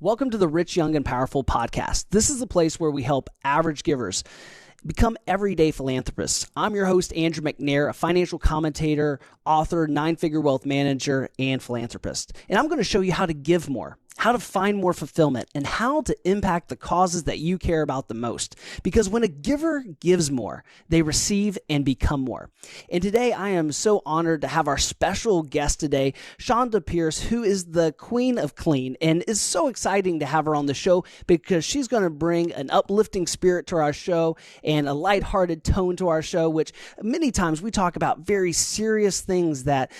Welcome to the Rich, Young, and Powerful podcast. This is a place where we help average givers become everyday philanthropists. I'm your host, Andrew McNair, a financial commentator, author, nine-figure wealth manager, and philanthropist. And I'm going to show you how to give more, how to find more fulfillment, and how to impact the causes that you care about the most. Because when a giver gives more, they receive and become more. And today I am so honored to have our special guest today, Chonda Pierce, who is the queen of clean, and it's so exciting to have her on the show because she's going to bring an uplifting spirit to our show and a lighthearted tone to our show, which many times we talk about very serious things that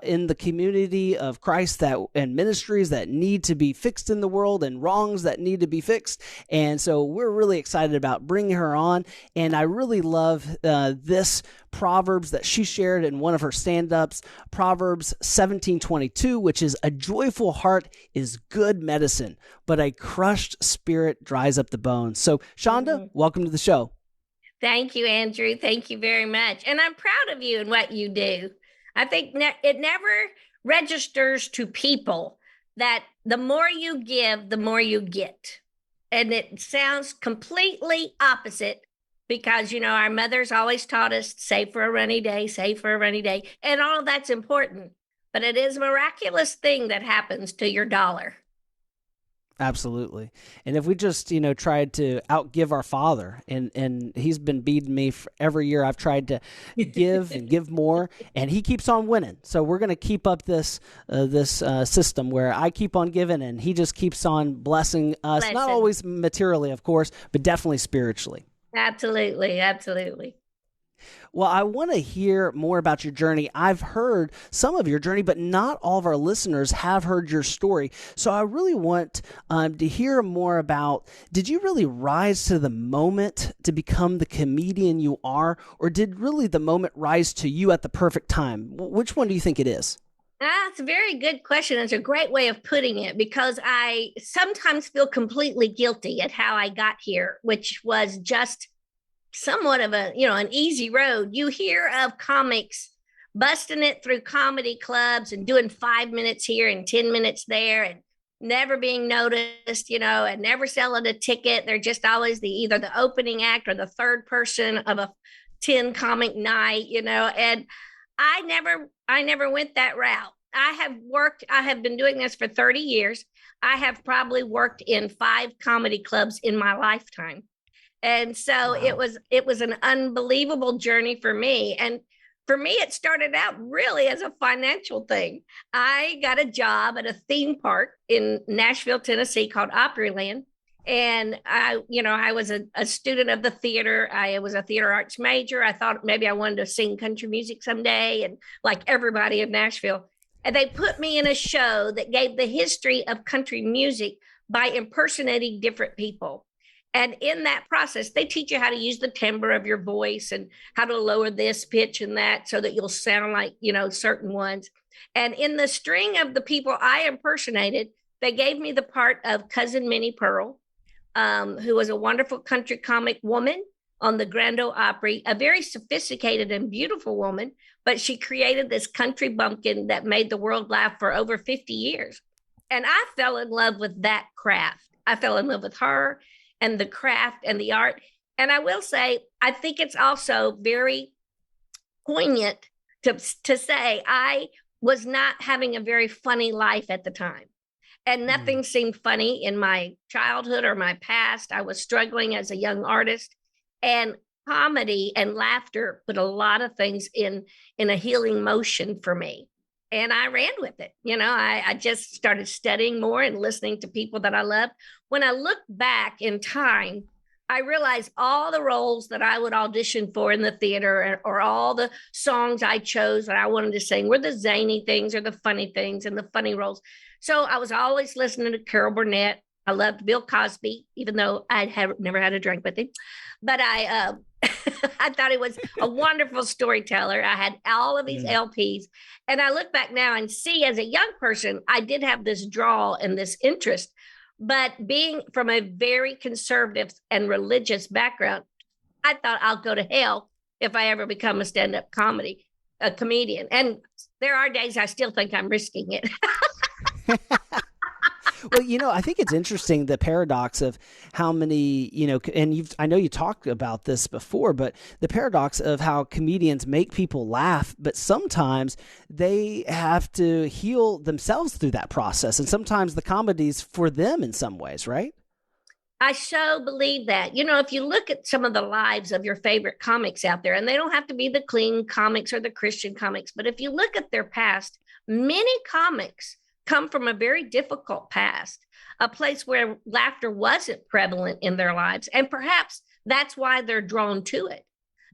in the community of Christ that and ministries that need to be fixed in the world and wrongs that need to be fixed. And so we're really excited about bringing her on. And I really love this Proverbs that she shared in one of her stand-ups, Proverbs 17:22, which is a joyful heart is good medicine, but a crushed spirit dries up the bones. So Chonda, welcome to the show. Thank you, Andrew. Thank you very much. And I'm proud of you and what you do. I think it never registers to people that the more you give, the more you get. And it sounds completely opposite because, you know, our mothers always taught us, save for a rainy day, save for a rainy day. And all of that's important. But it is a miraculous thing that happens to your dollar. Absolutely. And if we just, tried to outgive our father, and he's been beating me for every year I've tried to give and give more, and he keeps on winning. So we're going to keep up this system where I keep on giving and he just keeps on blessing us, not always materially, of course, but definitely spiritually. Absolutely. Absolutely. Well, I want to hear more about your journey. I've heard some of your journey, but not all of our listeners have heard your story. So I really want to hear more about, did you really rise to the moment to become the comedian you are, or did really the moment rise to you at the perfect time? Which one do you think it is? That's a very good question. It's a great way of putting it because I sometimes feel completely guilty at how I got here, which was just somewhat of an easy road. You hear of comics busting it through comedy clubs and doing 5 minutes here and 10 minutes there and never being noticed, and never selling a ticket. They're just always either the opening act or the third person of a 10 comic night, and I never went that route. I have been doing this for 30 years. I have probably worked in 5 comedy clubs in my lifetime. And so wow. It was an unbelievable journey for me. And for me, it started out really as a financial thing. I got a job at a theme park in Nashville, Tennessee called Opryland. And I was a student of the theater. I was a theater arts major. I thought maybe I wanted to sing country music someday, and like everybody in Nashville. And they put me in a show that gave the history of country music by impersonating different people. And in that process, they teach you how to use the timbre of your voice and how to lower this pitch and that so that you'll sound like, certain ones. And in the string of the people I impersonated, they gave me the part of Cousin Minnie Pearl, who was a wonderful country comic woman on the Grand Ole Opry, a very sophisticated and beautiful woman, but she created this country bumpkin that made the world laugh for over 50 years. And I fell in love with that craft. I fell in love with her and the craft and the art. And I will say, I think it's also very poignant to say I was not having a very funny life at the time. And nothing seemed funny in my childhood or my past. I was struggling as a young artist. And comedy and laughter put a lot of things in a healing motion for me. And I ran with it. I just started studying more and listening to people that I loved. When I look back in time, I realized all the roles that I would audition for in the theater or all the songs I chose that I wanted to sing were the zany things or the funny things and the funny roles. So I was always listening to Carol Burnett. I loved Bill Cosby, even though I had never had a drink with him. But I thought he was a wonderful storyteller. I had all of these LPs. And I look back now and see as a young person, I did have this draw and this interest. But being from a very conservative and religious background, I thought I'll go to hell if I ever become a stand-up comedian. And there are days I still think I'm risking it. Well, I think it's interesting, the paradox of how many, and I know you talked about this before, but the paradox of how comedians make people laugh, but sometimes they have to heal themselves through that process. And sometimes the comedy's for them in some ways, right? I so believe that. If you look at some of the lives of your favorite comics out there, and they don't have to be the clean comics or the Christian comics, but if you look at their past, many comics come from a very difficult past, a place where laughter wasn't prevalent in their lives. And perhaps that's why they're drawn to it.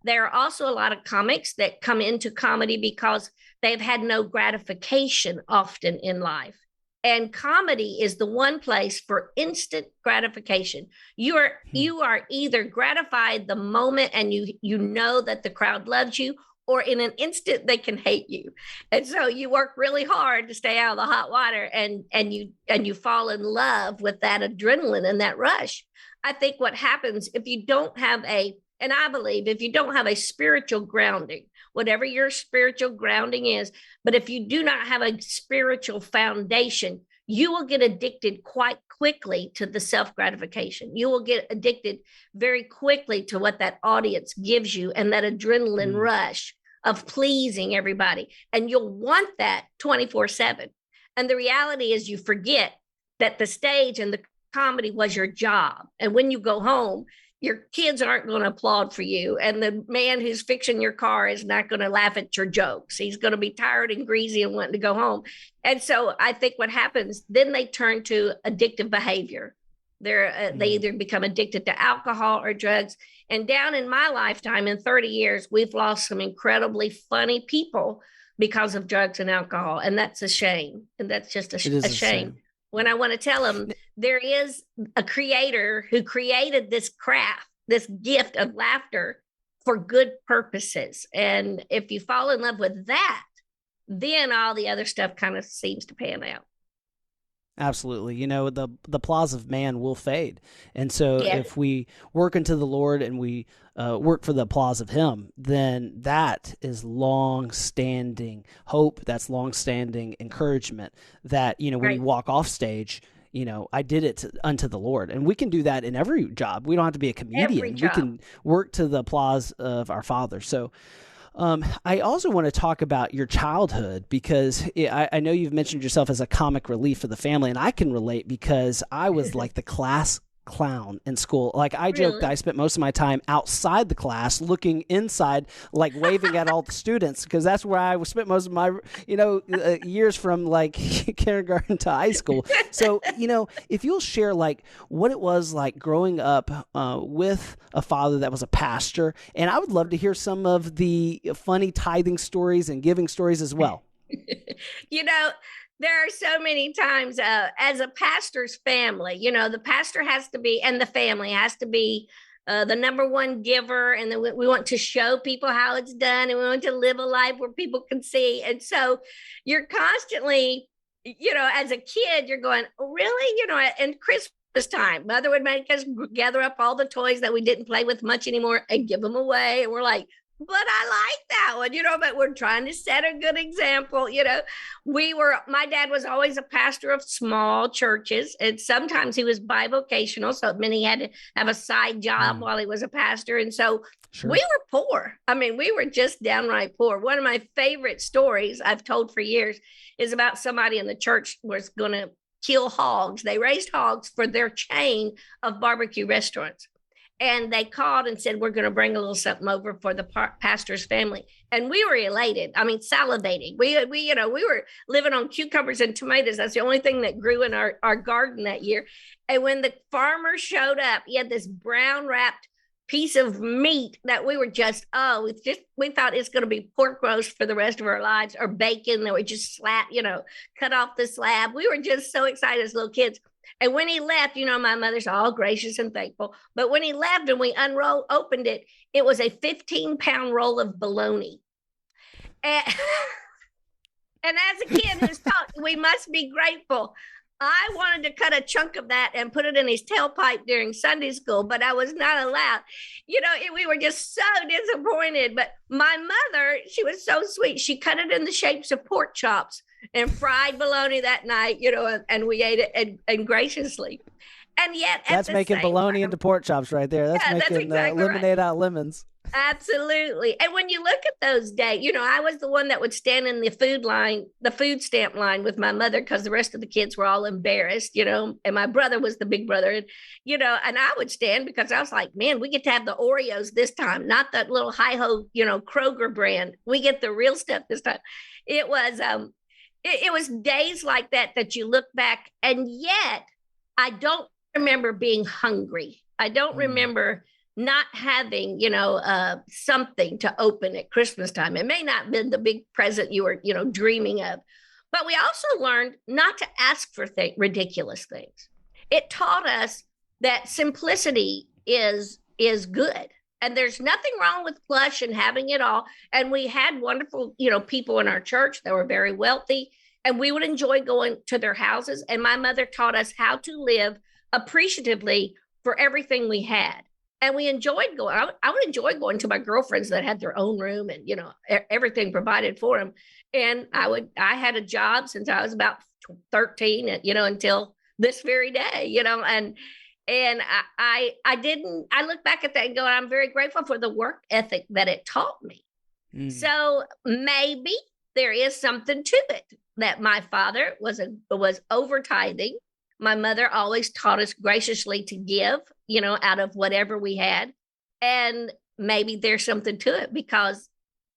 There are also a lot of comics that come into comedy because they've had no gratification often in life. And comedy is the one place for instant gratification. You are either gratified the moment and you know that the crowd loves you, or in an instant they can hate you. And so you work really hard to stay out of the hot water, and you fall in love with that adrenaline and that rush. I think what happens if you don't have and I believe if you don't have a spiritual grounding, whatever your spiritual grounding is, but if you do not have a spiritual foundation, you will get addicted quite quickly to the self-gratification. You will get addicted very quickly to what that audience gives you and that adrenaline rush of pleasing everybody. And you'll want that 24/7. And the reality is you forget that the stage and the comedy was your job. And when you go home, your kids aren't going to applaud for you. And the man who's fixing your car is not going to laugh at your jokes. He's going to be tired and greasy and wanting to go home. And so I think what happens, then they turn to addictive behavior. They either become addicted to alcohol or drugs. And down in my lifetime, in 30 years, we've lost some incredibly funny people because of drugs and alcohol. And that's a shame. And that's just a shame. When I want to tell them there is a creator who created this craft, this gift of laughter for good purposes. And if you fall in love with that, then all the other stuff kind of seems to pan out. Absolutely. The applause of man will fade. And so if we work unto the Lord and we work for the applause of him, then that is long-standing hope. That's long-standing encouragement that, when you walk off stage, I did it unto the Lord. And we can do that in every job. We don't have to be a comedian. We can work to the applause of our Father. So I also want to talk about your childhood, because I know you've mentioned yourself as a comic relief for the family, and I can relate because I was like the class clown in school. Like I joked that I spent most of my time outside the class looking inside, like waving at all the students, because that's where I spent most of my, years from like kindergarten to high school. So, if you'll share like what it was like growing up with a father that was a pastor, and I would love to hear some of the funny tithing stories and giving stories as well. There are so many times as a pastor's family, the pastor has to be, and the family has to be the number one giver. And then we want to show people how it's done, and we want to live a life where people can see. And so you're constantly, as a kid, you're going, oh, really? And Christmas time, mother would make us gather up all the toys that we didn't play with much anymore and give them away. And we're like, but I like that one, but we're trying to set a good example. My dad was always a pastor of small churches, and sometimes he was bivocational. So it meant he had to have a side job while he was a pastor. And so we were poor. I mean, we were just downright poor. One of my favorite stories I've told for years is about somebody in the church was going to kill hogs. They raised hogs for their chain of barbecue restaurants. And they called and said, we're going to bring a little something over for the pastor's family. And we were elated. I mean, salivating. We were living on cucumbers and tomatoes. That's the only thing that grew in our garden that year. And when the farmer showed up, he had this brown wrapped piece of meat that we were just, we thought it's going to be pork roast for the rest of our lives, or bacon that we just cut off the slab. We were just so excited as little kids. And when he left, my mother's all gracious and thankful. But when he left and we opened it, it was a 15-pound roll of bologna. And as a kid who's taught, we must be grateful. I wanted to cut a chunk of that and put it in his tailpipe during Sunday school, but I was not allowed. We were just so disappointed. But my mother, she was so sweet. She cut it in the shapes of pork chops. and fried bologna that night, and we ate it and graciously. And yet that's making bologna time, into pork chops right there. That's making that's exactly lemonade out of lemons. Absolutely. And when you look at those days, I was the one that would stand in the food stamp line with my mother because the rest of the kids were all embarrassed, and my brother was the big brother. And, and I would stand because I was like, man, we get to have the Oreos this time, not that little hi-ho, Kroger brand. We get the real stuff this time. It was, it was days like that you look back, and yet I don't remember being hungry. I don't remember not having, something to open at Christmas time. It may not have been the big present you were, dreaming of, but we also learned not to ask for ridiculous things. It taught us that simplicity is good. And there's nothing wrong with plush and having it all. And we had wonderful, people in our church that were very wealthy, and we would enjoy going to their houses. And my mother taught us how to live appreciatively for everything we had. And we enjoyed going. I would enjoy going to my girlfriends that had their own room and, everything provided for them. And I had a job since I was about 13, until this very day, and I look back at that and go, I'm very grateful for the work ethic that it taught me. So maybe there is something to it that my father was over tithing. My mother always taught us graciously to give, out of whatever we had. And maybe there's something to it because,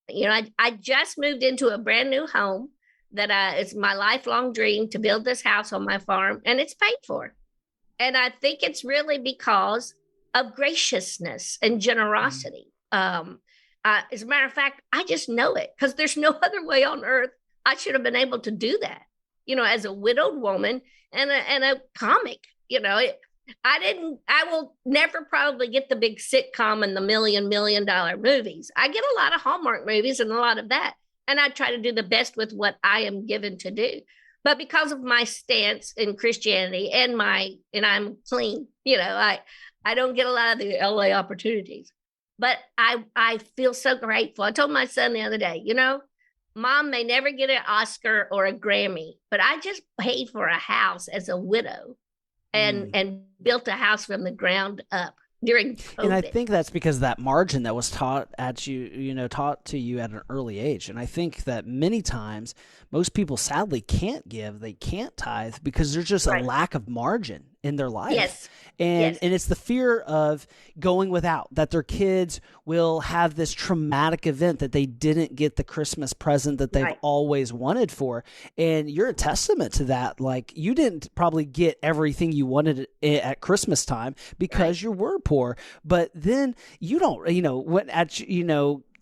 I just moved into a brand new home that it's my lifelong dream to build this house on my farm, and it's paid for. And I think it's really because of graciousness and generosity. As a matter of fact, I just know it because there's no other way on earth I should have been able to do that, as a widowed woman and a comic, I will never probably get the big sitcom and the $1 million movies. I get a lot of Hallmark movies and a lot of that. And I try to do the best with what I am given to do. But because of my stance in Christianity and I'm clean, I don't get a lot of the LA opportunities. But I feel so grateful. I told my son the other day, Mom may never get an Oscar or a Grammy, but I just paid for a house as a widow and built a house from the ground up during COVID. And I think that's because of that margin that was taught to you at an early age. And I think that many times most people sadly can't give, they can't tithe because there's just a lack of margin in their life. Yes. And it's the fear of going without, that their kids will have this traumatic event that they didn't get the Christmas present that they've always wanted for. And you're a testament to that. Like, you didn't probably get everything you wanted at Christmas time because you were poor. But then you don't,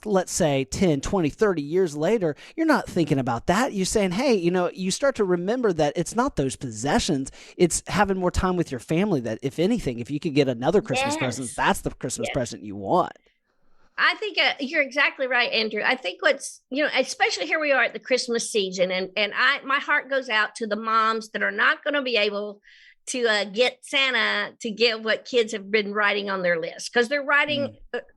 let's say 10, 20, 30 years later, you're not thinking about that. You're saying, hey, you start to remember that it's not those possessions. It's having more time with your family that, if anything, if you could get another Christmas present, that's the Christmas present you want. I think you're exactly right, Andrew. I think what's, especially here we are at the Christmas season, and my heart goes out to the moms that are not going to be able to get Santa to give what kids have been writing on their list, because they're writing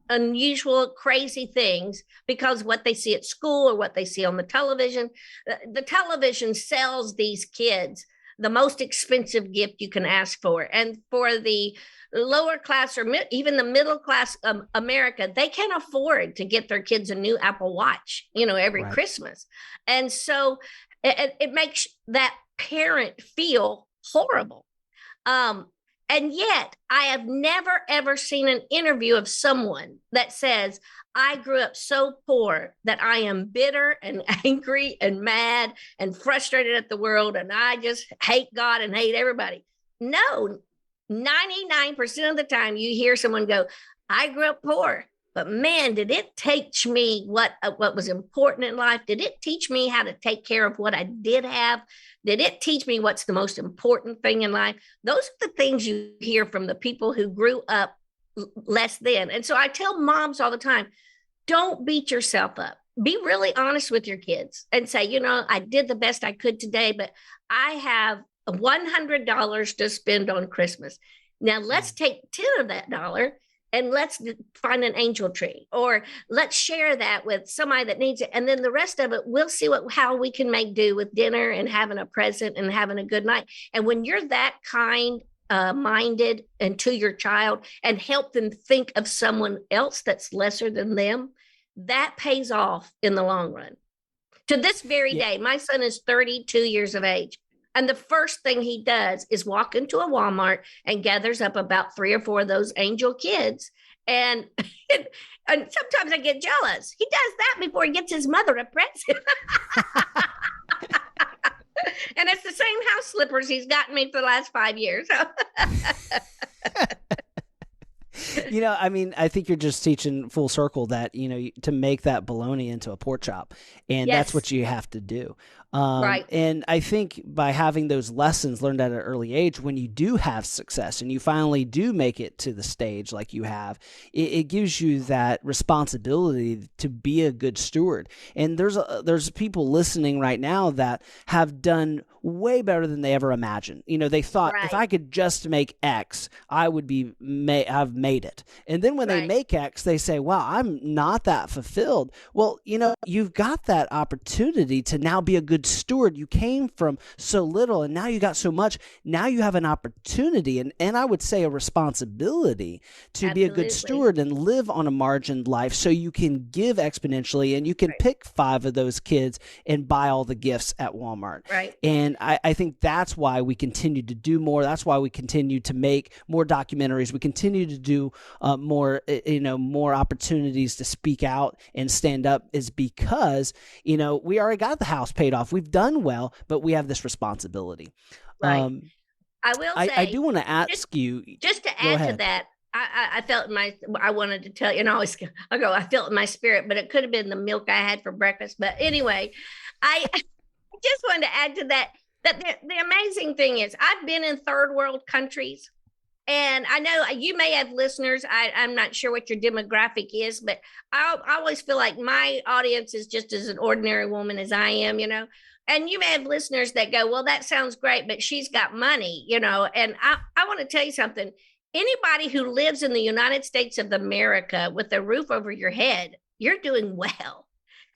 unusual, crazy things because what they see at school or what they see on the television. The television sells these kids the most expensive gift you can ask for. And for the lower class or even the middle class America, they can't afford to get their kids a new Apple Watch, every Christmas. And so it makes that parent feel horrible. And yet I have never, ever seen an interview of someone that says, I grew up so poor that I am bitter and angry and mad and frustrated at the world, and I just hate God and hate everybody. No, 99% of the time you hear someone go, I grew up poor, but man, did it teach me what was important in life? Did it teach me how to take care of what I did have? Did it teach me what's the most important thing in life? Those are the things you hear from the people who grew up less than. And so I tell moms all the time, don't beat yourself up. Be really honest with your kids and say, I did the best I could today, but I have $100 to spend on Christmas. Now let's take 10 of that dollar and let's find an angel tree, or let's share that with somebody that needs it. And then the rest of it, we'll see how we can make do with dinner and having a present and having a good night. And when you're that kind minded and to your child and help them think of someone else that's lesser than them, that pays off in the long run. To this very day, my son is 32 years of age. And the first thing he does is walk into a Walmart and gathers up about 3 or 4 of those angel kids. And sometimes I get jealous. He does that before he gets his mother a present. And it's the same house slippers he's gotten me for the last 5 years. I mean, I think you're just teaching full circle that, to make that bologna into a pork chop. And that's what you have to do. Right. And I think by having those lessons learned at an early age, when you do have success and you finally do make it to the stage like you have, it gives you that responsibility to be a good steward. And there's people listening right now that have done way better than they ever imagined. They thought, if I could just make X, I would have made it. And then when they make X, they say, wow, I'm not that fulfilled. Well, you've got that opportunity to now be a good steward. You came from so little and now you got so much. Now you have an opportunity and I would say a responsibility to be a good steward and live on a margined life so you can give exponentially and you can pick 5 of those kids and buy all the gifts at Walmart. Right. And I think that's why we continue to do more. That's why we continue to make more documentaries. We continue to do more opportunities to speak out and stand up, is because, we already got the house paid off. We've done well, but we have this responsibility. Right. I will say, I do want to ask you, just to add to that, I felt I wanted to tell you, and I felt in my spirit, but it could have been the milk I had for breakfast. But anyway, I just wanted to add to that the amazing thing is I've been in third world countries. And I know you may have listeners. I'm not sure what your demographic is, but I always feel like my audience is just as an ordinary woman as I am, and you may have listeners that go, well, that sounds great, but she's got money, and I want to tell you something. Anybody who lives in the United States of America with a roof over your head, you're doing well.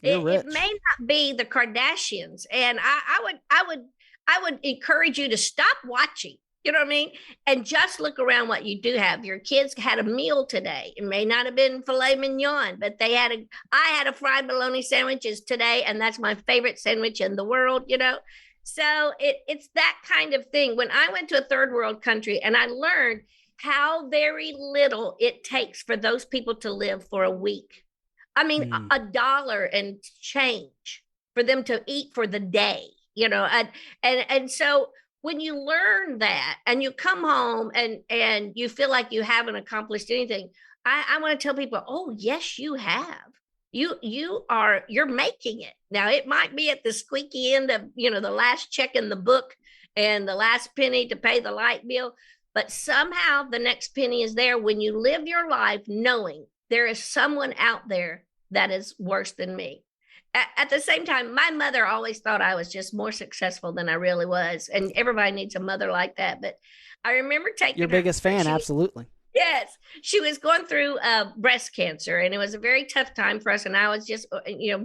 It may not be the Kardashians. And I would encourage you to stop watching. You know what I mean? And just look around what you do have. Your kids had a meal today. It may not have been filet mignon, but I had a fried bologna sandwiches today, and that's my favorite sandwich in the world, So it's that kind of thing. When I went to a third world country and I learned how very little it takes for those people to live for a week. I mean, $1 and change for them to eat for the day, and so when you learn that and you come home and you feel like you haven't accomplished anything, I want to tell people, oh, yes, you have. You're making it. Now, it might be at the squeaky end of, the last check in the book and the last penny to pay the light bill. But somehow the next penny is there when you live your life knowing there is someone out there that is worse than me. At the same time, my mother always thought I was just more successful than I really was. And everybody needs a mother like that. But I remember taking your biggest fan. Absolutely. Yes. She was going through breast cancer, and it was a very tough time for us. And I was just,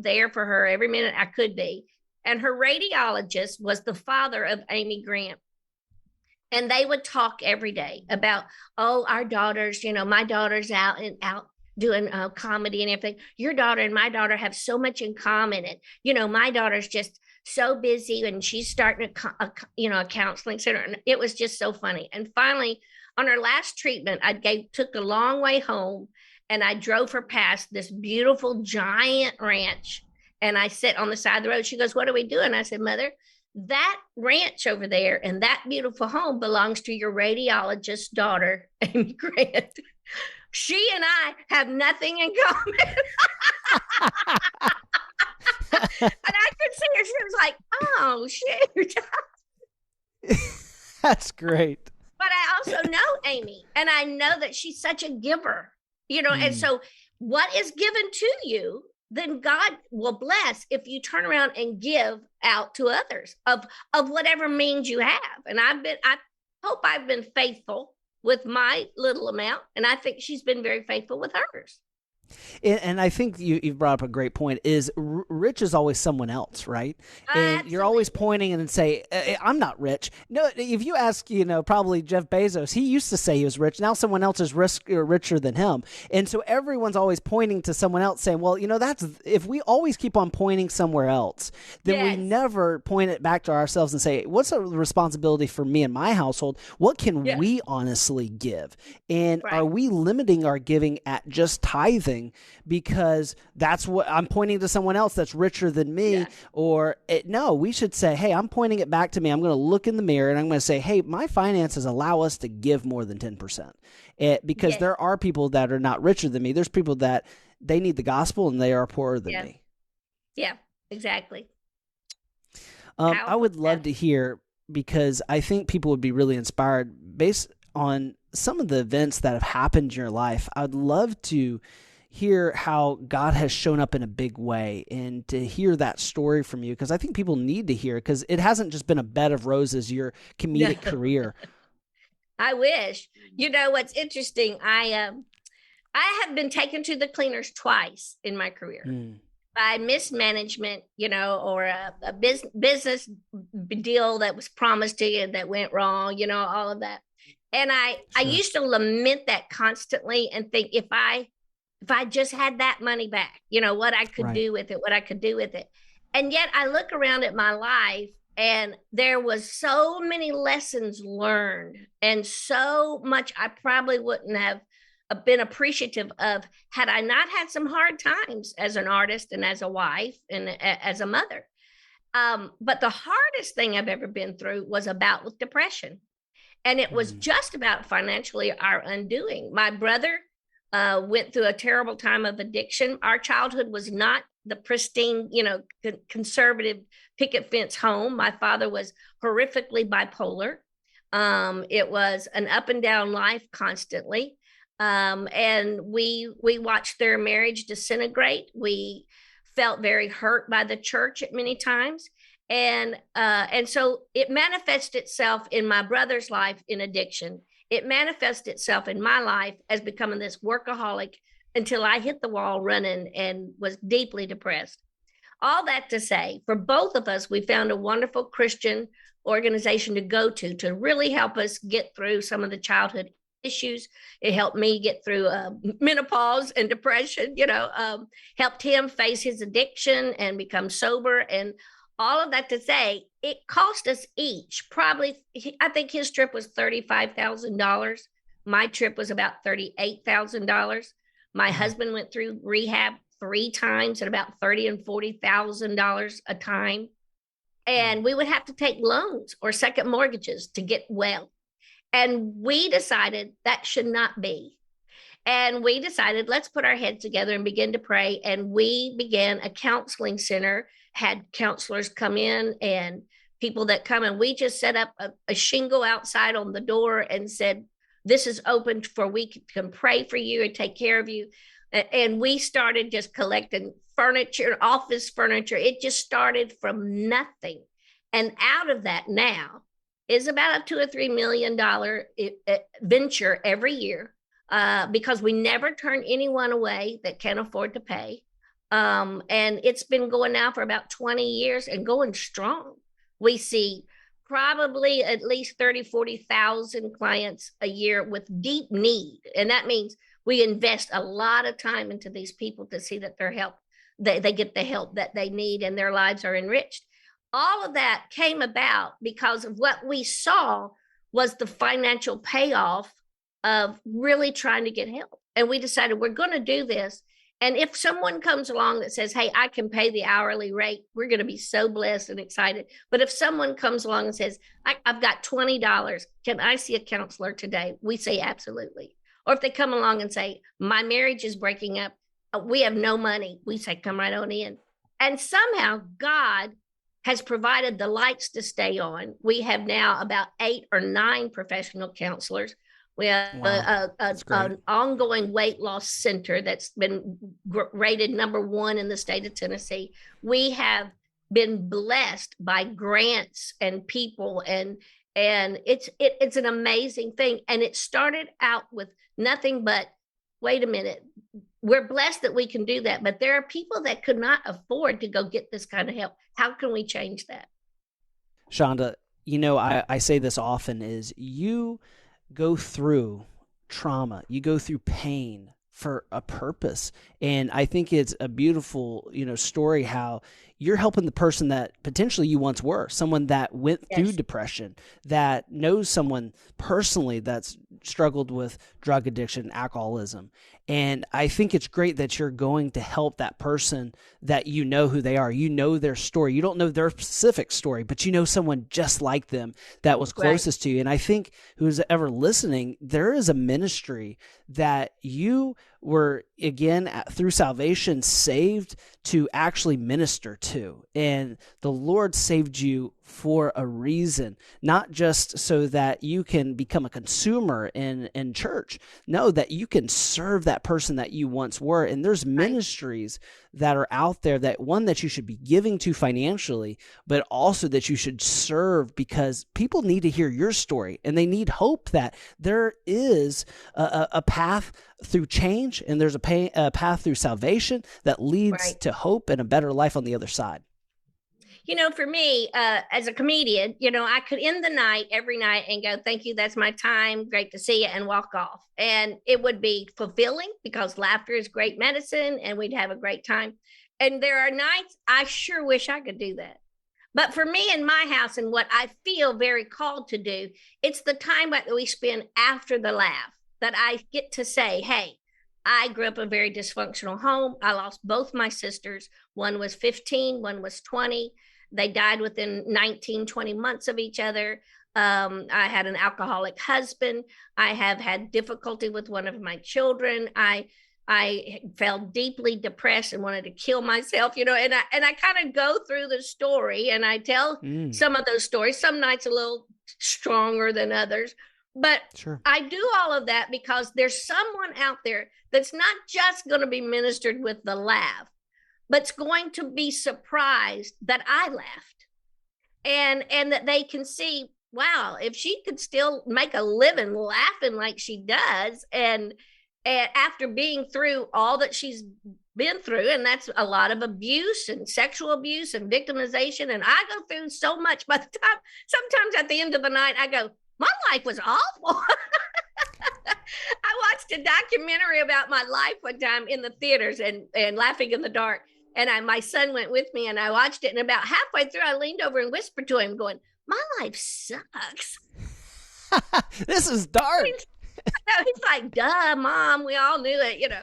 there for her every minute I could be. And her radiologist was the father of Amy Grant. And they would talk every day about, our daughters, my daughter's out doing comedy and everything. Your daughter and my daughter have so much in common. And, my daughter's just so busy and she's starting a counseling center. And it was just so funny. And finally, on her last treatment, took a long way home and I drove her past this beautiful giant ranch. And I sit on the side of the road. She goes, what are we doing? I said, Mother, that ranch over there and that beautiful home belongs to your radiologist's daughter, Amy Grant. She and I have nothing in common. And I could see her. She was like, oh, shoot. That's great. But I also know Amy, and I know that she's such a giver, and so what is given to you, then God will bless if you turn around and give out to others of whatever means you have. And I hope I've been faithful with my little amount. And I think she's been very faithful with hers. And I think you've brought up a great point, is rich is always someone else, right? And Absolutely. you're always pointing and say, I'm not rich. No, if you ask, probably Jeff Bezos, he used to say he was rich. Now someone else is richer than him. And so everyone's always pointing to someone else saying, well, if we always keep on pointing somewhere else, then we never point it back to ourselves and say, what's a responsibility for me and my household? What can we honestly give? And are we limiting our giving at just tithing? Because that's what I'm pointing to someone else that's richer than me, no, we should say, hey, I'm pointing it back to me. I'm going to look in the mirror and I'm going to say, hey, my finances allow us to give more than 10%. Because there are people that are not richer than me. There's people that they need the gospel and they are poorer than me. Yeah, exactly. I would love to hear, because I think people would be really inspired based on some of the events that have happened in your life. I'd love to hear how God has shown up in a big way and to hear that story from you, because I think people need to hear, because it hasn't just been a bed of roses, your comedic career. I wish. What's interesting, I have been taken to the cleaners twice in my career by mismanagement, or a business deal that was promised to you that went wrong, all of that. And I used to lament that constantly and think, if I just had that money back, what I could do with it, And yet I look around at my life and there was so many lessons learned and so much I probably wouldn't have been appreciative of had I not had some hard times as an artist and as a wife and as a mother. But the hardest thing I've ever been through was a bout with depression. And it was just about financially our undoing. My brother went through a terrible time of addiction. Our childhood was not the pristine, conservative picket fence home. My father was horrifically bipolar. It was an up and down life constantly. And we watched their marriage disintegrate. We felt very hurt by the church at many times. And so it manifested itself in my brother's life in addiction. It manifested itself in my life as becoming this workaholic until I hit the wall running and was deeply depressed. All that to say, for both of us, we found a wonderful Christian organization to go to really help us get through some of the childhood issues. It helped me get through menopause and depression, helped him face his addiction and become sober. And all of that to say, it cost us each probably, I think his trip was $35,000. My trip was about $38,000. My husband went through rehab 3 times at about $30,000 and $40,000 a time. And we would have to take loans or second mortgages to get well. And we decided that should not be. And we decided, let's put our heads together and begin to pray. And we began a counseling center, had counselors come in and people that come, and we just set up a shingle outside on the door and said, this is open for, we can pray for you and take care of you. And we started just collecting furniture, office furniture. It just started from nothing. And out of that now is about a $2 or $3 million venture every year, because we never turn anyone away that can't afford to pay. And it's been going now for about 20 years and going strong. We see probably at least 30, 40,000 clients a year with deep need. And that means we invest a lot of time into these people to see that they get the help that they need and their lives are enriched. All of that came about because of what we saw was the financial payoff of really trying to get help. And we decided we're going to do this. And if someone comes along that says, hey, I can pay the hourly rate, we're going to be so blessed and excited. But if someone comes along and says, I've got $20, can I see a counselor today? We say absolutely. Or if they come along and say, my marriage is breaking up, we have no money, we say, come right on in. And somehow God has provided the lights to stay on. We have now about 8 or 9 professional counselors. We have an ongoing weight loss center that's been rated #1 in the state of Tennessee. We have been blessed by grants and people and And it's an amazing thing. And it started out with nothing but, wait a minute, we're blessed that we can do that, but there are people that could not afford to go get this kind of help. How can we change that? Chonda, I say this often is you go through trauma, you go through pain for a purpose. And I think it's a beautiful, story how you're helping the person that potentially you once were, someone that went through depression, that knows someone personally that's struggled with drug addiction, alcoholism. And I think it's great that you're going to help that person that you know who they are. You know their story. You don't know their specific story, but you know someone just like them that was closest to you. And I think who's ever listening, there is a ministry that you were, again, through salvation, saved to actually minister to. And the Lord saved you for a reason, not just so that you can become a consumer in church. No, that you can serve that person that you once were. And there's ministries that are out there that you should be giving to financially, but also that you should serve, because people need to hear your story and they need hope that there is a path through change, and there's a path through salvation that leads to hope and a better life on the other side. For me, as a comedian, I could end the night every night and go, thank you, that's my time, great to see you, and walk off. And it would be fulfilling because laughter is great medicine and we'd have a great time. And there are nights I sure wish I could do that. But for me in my house, and what I feel very called to do, it's the time that we spend after the laugh that I get to say, hey, I grew up in a very dysfunctional home. I lost both my sisters. One was 15, one was 20. They died within 19, 20 months of each other. I had an alcoholic husband. I have had difficulty with one of my children. I felt deeply depressed and wanted to kill myself, and I kind of go through the story and I tell some of those stories. Some nights a little stronger than others, but I do all of that because there's someone out there that's not just going to be ministered with the laugh, but's going to be surprised that I laughed, and that they can see, wow, if she could still make a living laughing like she does, and after being through all that she's been through, and that's a lot of abuse and sexual abuse and victimization, and I go through so much. By the time, sometimes at the end of the night, I go, my life was awful. I watched a documentary about my life one time in the theaters and Laughing in the Dark. And my son went with me and I watched it. And about halfway through, I leaned over and whispered to him going, my life sucks. This is dark. He's like, duh, Mom, we all knew it,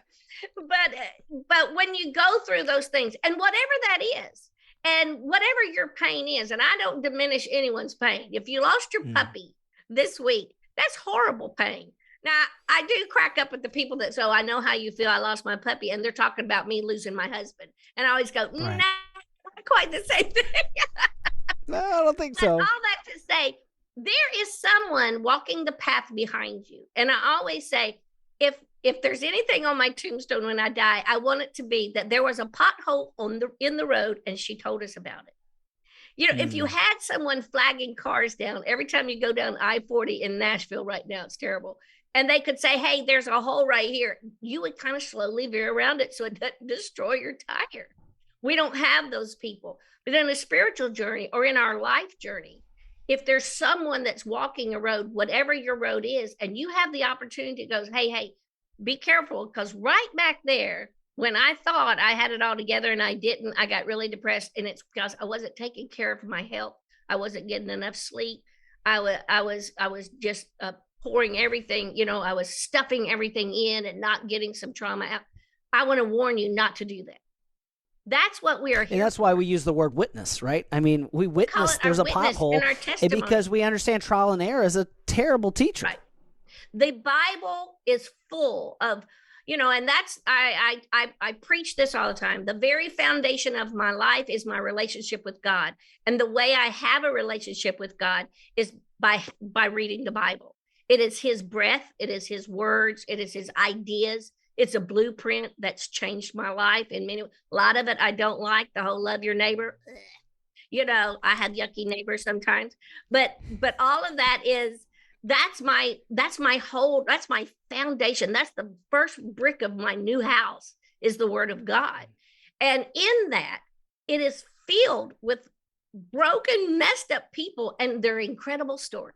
But when you go through those things, and whatever that is, and whatever your pain is, and I don't diminish anyone's pain. If you lost your puppy this week, that's horrible pain. Now, I do crack up at the people that, so I know how you feel. I lost my puppy, and they're talking about me losing my husband. And I always go, nah, not quite the same thing. No, I don't think so. All that to say, there is someone walking the path behind you. And I always say, if there's anything on my tombstone when I die, I want it to be that there was a pothole in the road and she told us about it. If you had someone flagging cars down every time you go down I-40 in Nashville right now, it's terrible. And they could say, hey, there's a hole right here. You would kind of slowly veer around it so it doesn't destroy your tire. We don't have those people. But in a spiritual journey or in our life journey, if there's someone that's walking a road, whatever your road is, and you have the opportunity to go, hey, be careful, because right back there, when I thought I had it all together and I didn't, I got really depressed. And it's because I wasn't taking care of my health. I wasn't getting enough sleep. I was just pouring everything, I was stuffing everything in and not getting some trauma out. I want to warn you not to do that. That's what we are here. And that's why we use the word witness, right? I mean, we witness there's a pothole because we understand trial and error is a terrible teacher. Right. The Bible is full of, and that's, I preach this all the time. The very foundation of my life is my relationship with God. And the way I have a relationship with God is by reading the Bible. It is his breath. It is his words. It is his ideas. It's a blueprint that's changed my life. And a lot of it I don't like, the whole love your neighbor. I had yucky neighbors sometimes, but all of that is, that's my foundation. That's the first brick of my new house, is the word of God. And in that, it is filled with broken, messed up people and their incredible story.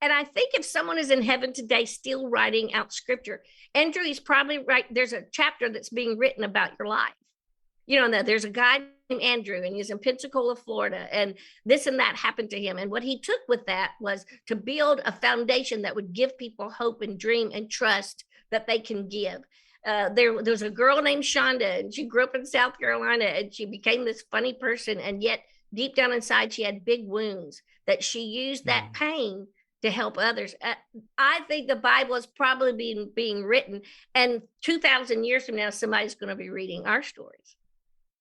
And I think if someone is in heaven today still writing out scripture, Andrew, he's probably right. There's a chapter that's being written about your life. There's a guy named Andrew, and he's in Pensacola, Florida, and this and that happened to him. And what he took with that was to build a foundation that would give people hope and dream and trust that they can give. There's a girl named Chonda, and she grew up in South Carolina, and she became this funny person. And yet deep down inside, she had big wounds that she used that pain to help others. I think the Bible is probably being written, and 2,000 years from now, somebody's going to be reading our stories.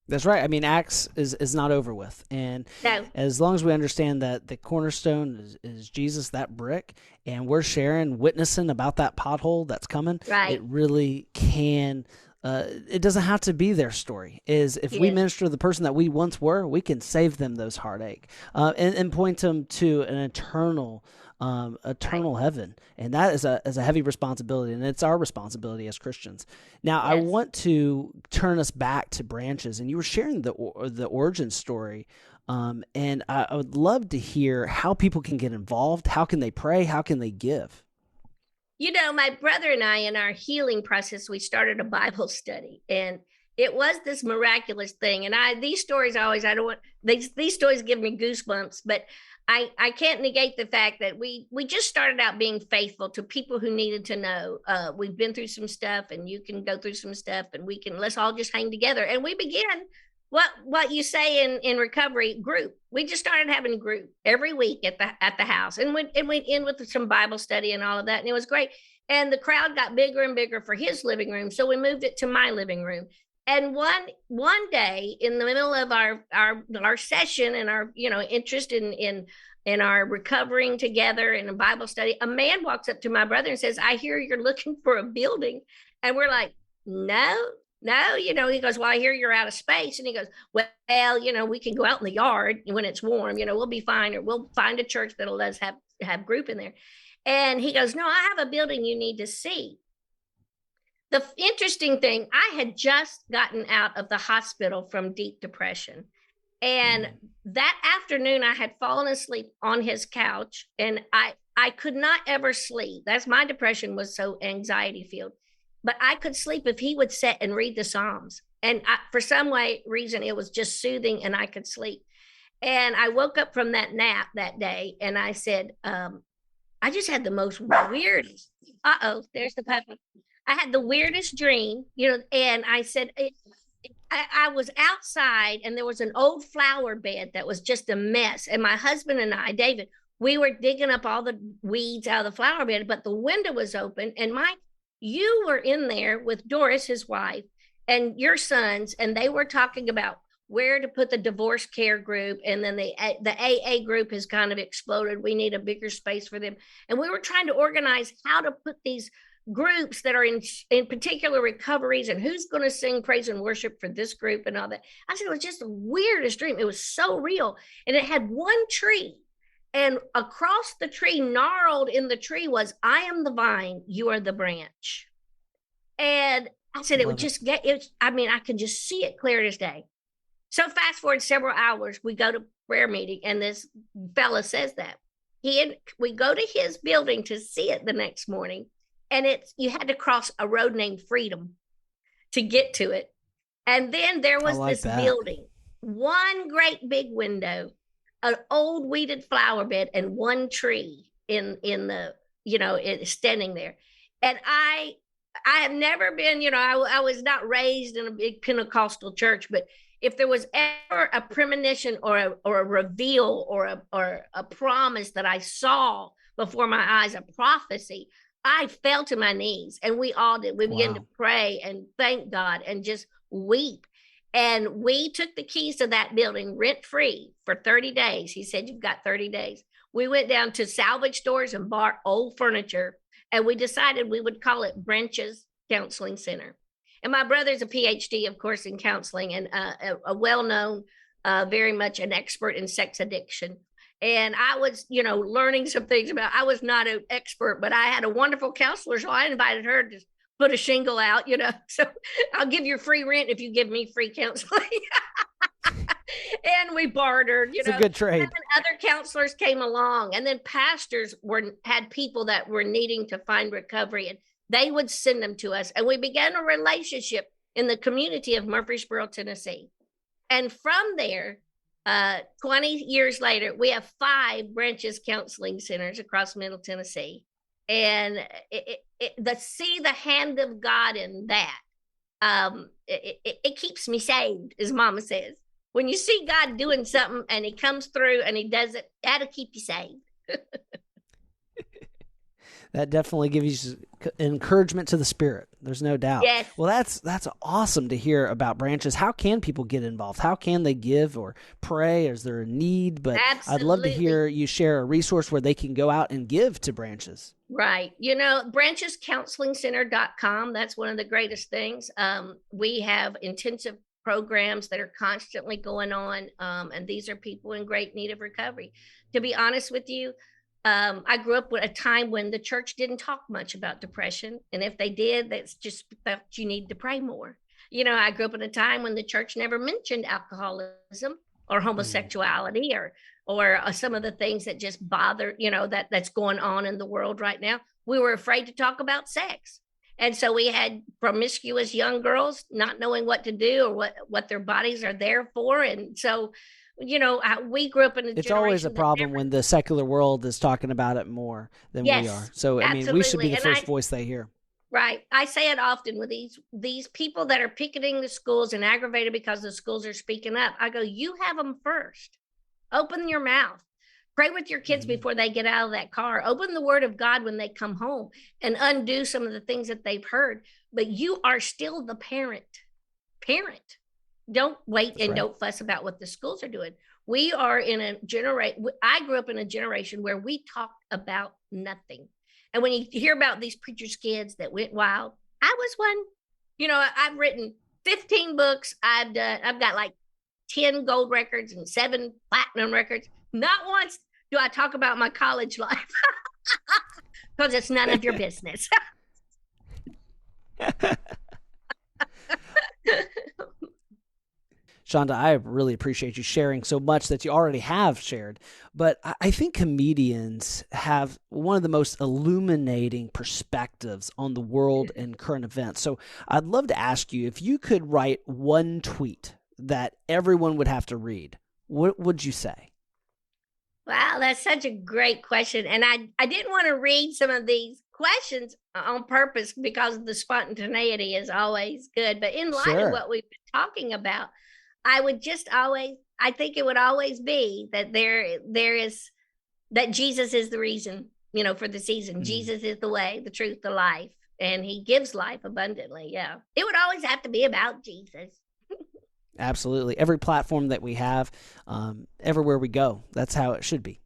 That's right. I mean, Acts is not over with. And as long as we understand that the cornerstone is Jesus, that brick, and we're sharing, witnessing about that pothole that's coming, it really can. It doesn't have to be their story. If we minister to the person that we once were, we can save them those heartache and point them to an eternal heaven. And that is a heavy responsibility, and it's our responsibility as Christians. Now, I want to turn us back to branches, and you were sharing the origin story, and I would love to hear how people can get involved. How can they pray? How can they give? My brother and I, in our healing process, we started a Bible study, and it was this miraculous thing. And these stories these stories give me goosebumps, but I can't negate the fact that we just started out being faithful to people who needed to know. We've been through some stuff, and you can go through some stuff, and let's all just hang together. And we began what you say in recovery, group. We just started having a group every week at the house, and went in with some Bible study and all of that. And it was great. And the crowd got bigger and bigger for his living room. So we moved it to my living room. And one day, in the middle of our session and our interest in our recovering together in a Bible study, a man walks up to my brother and says, "I hear you're looking for a building." And we're like, "No, he goes, "Well, I hear you're out of space." And he goes, "Well, we can go out in the yard when it's warm. We'll be fine, or we'll find a church that'll let us have group in there." And he goes, "No, I have a building you need to see." The interesting thing, I had just gotten out of the hospital from deep depression. And that afternoon, I had fallen asleep on his couch, and I could not ever sleep. My depression was so anxiety filled. But I could sleep if he would sit and read the Psalms. And for some reason, it was just soothing, and I could sleep. And I woke up from that nap that day, and I said, I just had the most weirdest. There's the puppy. I had the weirdest dream, and I said, I was outside, and there was an old flower bed that was just a mess. And my husband and I, David, we were digging up all the weeds out of the flower bed, but the window was open. And you were in there with Doris, his wife, and your sons, and they were talking about where to put the divorce care group. And then the AA group has kind of exploded. We need a bigger space for them. And we were trying to organize how to put these groups that are in particular recoveries, and who's going to sing praise and worship for this group and all that. I said, it was just the weirdest dream. It was so real. And it had one tree, and across the tree, gnarled in the tree, was, "I am the vine, you are the branch." And I said, it would just I could just see it clear as day. So fast forward several hours, we go to prayer meeting, and this fella says that. We go to his building to see it the next morning. And you had to cross a road named Freedom to get to it. And then there was this building, one great big window, an old weeded flower bed, and one tree in the, standing there. And I have never been, I was not raised in a big Pentecostal church, but if there was ever a premonition or a reveal or a promise that I saw before my eyes, a prophecy, I fell to my knees, and we all did. We began to pray and thank God and just weep. And we took the keys to that building rent free for 30 days. He said, "You've got 30 days. We went down to salvage stores and bought old furniture, and we decided we would call it Branches Counseling Center. And my brother's a PhD, of course, in counseling, and a well-known very much an expert in sex addiction. And I was, learning some things about, I was not an expert, but I had a wonderful counselor. So I invited her to put a shingle out, so I'll give you free rent if you give me free counseling. And we bartered, It's a good trade. And other counselors came along, and then pastors had people that were needing to find recovery, and they would send them to us. And we began a relationship in the community of Murfreesboro, Tennessee. And from there, 20 years later, we have 5 branches counseling centers across Middle Tennessee. And see the hand of God in that, it keeps me saved, as Mama says. When you see God doing something and he comes through and he does it, that'll keep you saved. That definitely gives you encouragement to the spirit. There's no doubt. Yes. Well, that's awesome to hear about branches. How can people get involved? How can they give or pray? Is there a need? But Absolutely. I'd love to hear you share a resource where they can go out and give to branches. Right. branchescounselingcenter.com. That's one of the greatest things. We have intensive programs that are constantly going on. And these are people in great need of recovery. To be honest with you, I grew up with a time when the church didn't talk much about depression. And if they did, that's just that you need to pray more. I grew up in a time when the church never mentioned alcoholism or homosexuality or some of the things that just bother, that's going on in the world right now. We were afraid to talk about sex. And so we had promiscuous young girls not knowing what to do or what their bodies are there for. And so, we grew up in a generation. It's always a problem when the secular world is talking about it more than we are. So, absolutely. We should be the first voice they hear. Right. I say it often with these people that are picketing the schools and aggravated because the schools are speaking up. I go, you have them first. Open your mouth. Pray with your kids before they get out of that car. Open the word of God when they come home and undo some of the things that they've heard. But you are still the parent. Don't wait and don't fuss about what the schools are doing. We are in a generation. I grew up in a generation where we talked about nothing. And when you hear about these preachers' kids that went wild, I was one. I've written 15 books. I've got like 10 gold records and 7 platinum records. Not once do I talk about my college life because it's none of your business. Chonda, I really appreciate you sharing so much that you already have shared. But I think comedians have one of the most illuminating perspectives on the world and current events. So I'd love to ask you, if you could write one tweet that everyone would have to read, what would you say? Wow, that's such a great question. And I didn't want to read some of these questions on purpose because the spontaneity is always good. But in light of what we've been talking about, I think it would always be that that Jesus is the reason, for the season. Jesus is the way, the truth, the life, and he gives life abundantly. Yeah. It would always have to be about Jesus. Absolutely. Every platform that we have, everywhere we go, that's how it should be.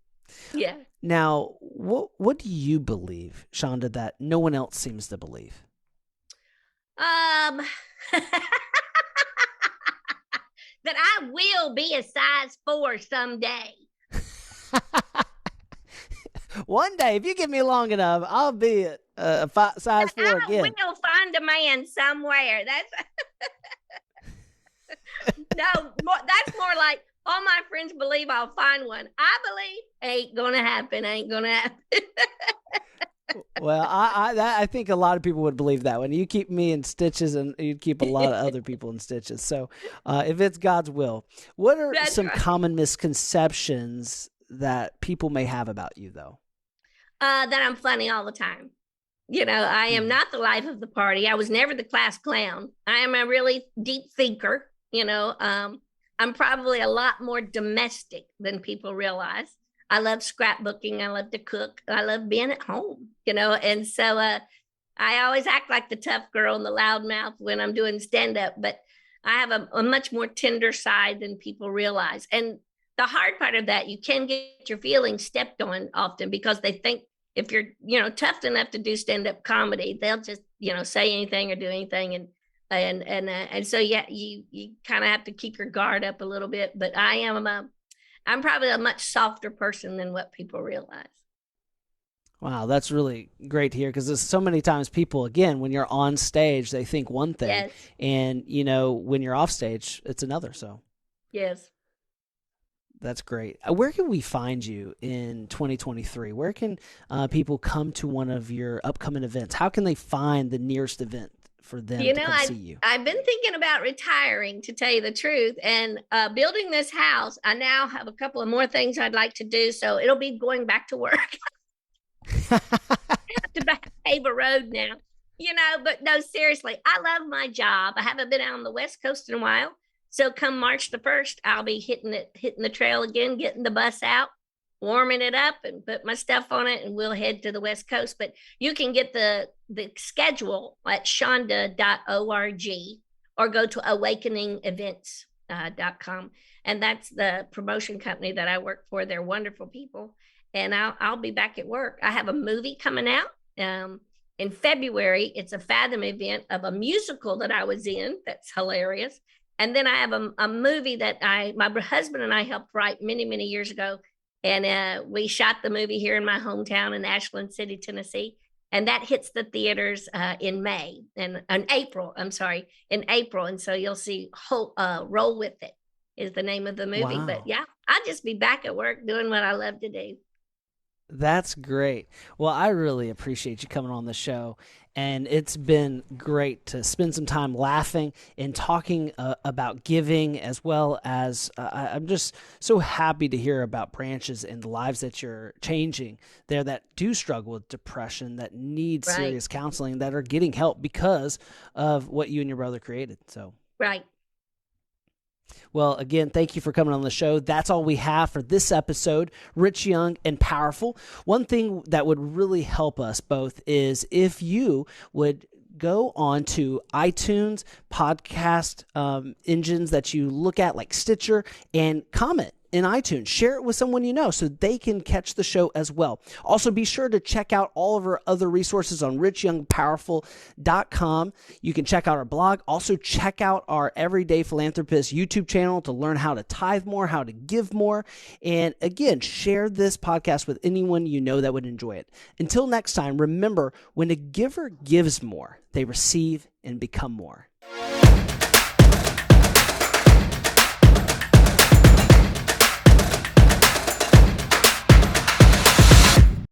Yeah. Now, what do you believe, Chonda, that no one else seems to believe? That I will be a size 4 someday. One day, if you give me long enough, I'll be a size 4 again. I will find a man somewhere. That's more like all my friends believe I'll find one. I believe ain't gonna happen. Well, I think a lot of people would believe that when you keep me in stitches, and you'd keep a lot of other people in stitches. So, if it's God's will, what are some common misconceptions that people may have about you, though? That I'm funny all the time. I am not the life of the party. I was never the class clown. I am a really deep thinker. I'm probably a lot more domestic than people realize. I love scrapbooking. I love to cook. I love being at home, and so I always act like the tough girl and the loudmouth when I'm doing stand-up, but I have a much more tender side than people realize. And the hard part of that, you can get your feelings stepped on often because they think if you're, tough enough to do stand-up comedy, they'll just, say anything or do anything. And And so yeah, you kind of have to keep your guard up a little bit. But I'm probably a much softer person than what people realize. Wow, that's really great to hear, because there's so many times people, again, when you're on stage, they think one thing, Yes. and when you're off stage, it's another. So Yes. that's great. Where can we find you in 2023? Where can people come to one of your upcoming events? How can they find the nearest event for them to come see you? I've been thinking about retiring, to tell you the truth, and building this house. I now have a couple of more things I'd like to do, so it'll be going back to work. I have to pave a road now, but no, seriously, I love my job. I haven't been out on the West Coast in a while. So come March the 1st, I'll be hitting the trail again, getting the bus out, warming it up and put my stuff on it, and we'll head to the West Coast. But you can get the schedule at Chonda.org or go to awakeningevents.com. And that's the promotion company that I work for. They're wonderful people. And I'll be back at work. I have a movie coming out in February. It's a Fathom event of a musical that I was in. That's hilarious. And then I have a movie that my husband and I helped write many, many years ago. And we shot the movie here in my hometown in Ashland City, Tennessee. And that hits the theaters in April. And so you'll see Roll With It is the name of the movie. Wow. But yeah, I'll just be back at work doing what I love to do. That's great. Well, I really appreciate you coming on the show, and it's been great to spend some time laughing and talking about giving, as well as I'm just so happy to hear about branches and the lives that you're changing there that do struggle with depression, that need serious counseling, that are getting help because of what you and your brother created. So right. Well, again, thank you for coming on the show. That's all we have for this episode, Rich, Young, and Powerful. One thing that would really help us both is if you would go on to iTunes, podcast engines that you look at like Stitcher, and comment in iTunes. Share it with someone you know so they can catch the show as well. Also, be sure to check out all of our other resources on richyoungpowerful.com. You can check out our blog. Also, check out our Everyday Philanthropist YouTube channel to learn how to tithe more, how to give more. And again, share this podcast with anyone you know that would enjoy it. Until next time, remember, when a giver gives more, they receive and become more.